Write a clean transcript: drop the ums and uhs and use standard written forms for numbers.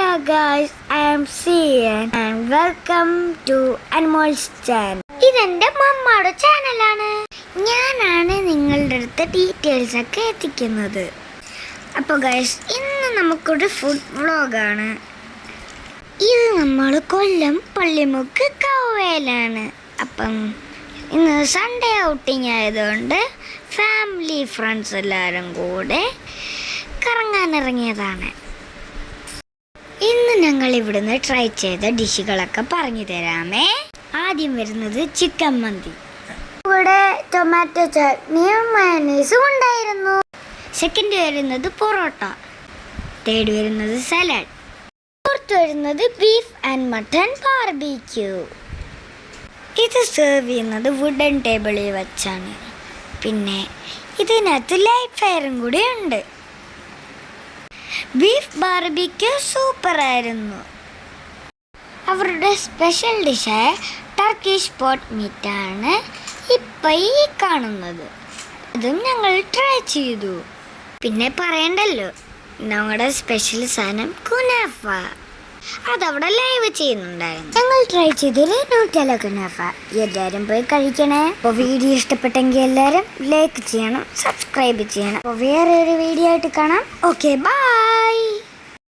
Hello guys, I am Sian and welcome to Anmol's channel. ഇതെന്റെ മമ്മയുടെ ചാനലാണ്. ഞാനാണ് നിങ്ങളുടെ അടുത്ത് ഡീറ്റെയിൽസ് ഒക്കെ എത്തിക്കുന്നത്. അപ്പോൾ ഗൈസ്, ഇന്ന് നമുക്കൊരു ഫുഡ് വ്ളോഗാണ്. ഇത് നമ്മൾ കൊല്ലം പള്ളിമുക്ക് കവയിലാണ്. അപ്പം ഇന്ന് സൺഡേ ഔട്ടിങ് ആയതുകൊണ്ട് ഫാമിലി ഫ്രണ്ട്സ് എല്ലാവരും കൂടെ കറങ്ങാനിറങ്ങിയതാണ്. ഇന്ന് ഞങ്ങൾ ഇവിടുന്ന് ട്രൈ ചെയ്ത ഡിഷുകളൊക്കെ പറഞ്ഞു തരാമേ. ആദ്യം വരുന്നത് ചിക്കൻ മന്തി. ഇവിടെ ടൊമാറ്റോ ചട്നിയും മയണീസും ഉണ്ടായിരുന്നു. സെക്കൻഡ് വരുന്നത് പൊറോട്ട. തേർഡ് വരുന്നത് സലാഡ്. ഫോർത്ത് വരുന്നത് ബീഫ് ആൻഡ് മട്ടൺ ബാർബിക്യൂ. ഇത് സെർവ് ചെയ്യുന്നത് വുഡൻ ടേബിളിൽ വെച്ചാണ്. പിന്നെ ഇതിനകത്ത് ലൈറ്റ് ഫയറും കൂടി ഉണ്ട്. ബീഫ് ബാർബിക്യൂ സൂപ്പറായിരുന്നു. അവരുടെ സ്പെഷ്യൽ ഡിഷായ ടർക്കിഷ് പോട്ട് മീറ്റാണ് ഇപ്പം ഈ കാണുന്നത്. അതും ഞങ്ങൾ ട്രൈ ചെയ്തു. പിന്നെ പറയണ്ടല്ലോ, ഞങ്ങളുടെ സ്പെഷ്യൽ സാധനം കുനാഫ, അതവിടെ ലൈവ് ചെയ്യുന്നുണ്ടായിരുന്നു. ഞങ്ങൾ ട്രൈ ചെയ്തത് ന്യൂട്ടല കുനാഫ. എല്ലാവരും പോയി കഴിക്കണേ. അപ്പോൾ വീഡിയോ ഇഷ്ടപ്പെട്ടെങ്കിൽ എല്ലാവരും ലൈക്ക് ചെയ്യണം, സബ്സ്ക്രൈബ് ചെയ്യണം. അപ്പോൾ വേറെ ഒരു വീഡിയോ ആയിട്ട് കാണാം. Okay, by.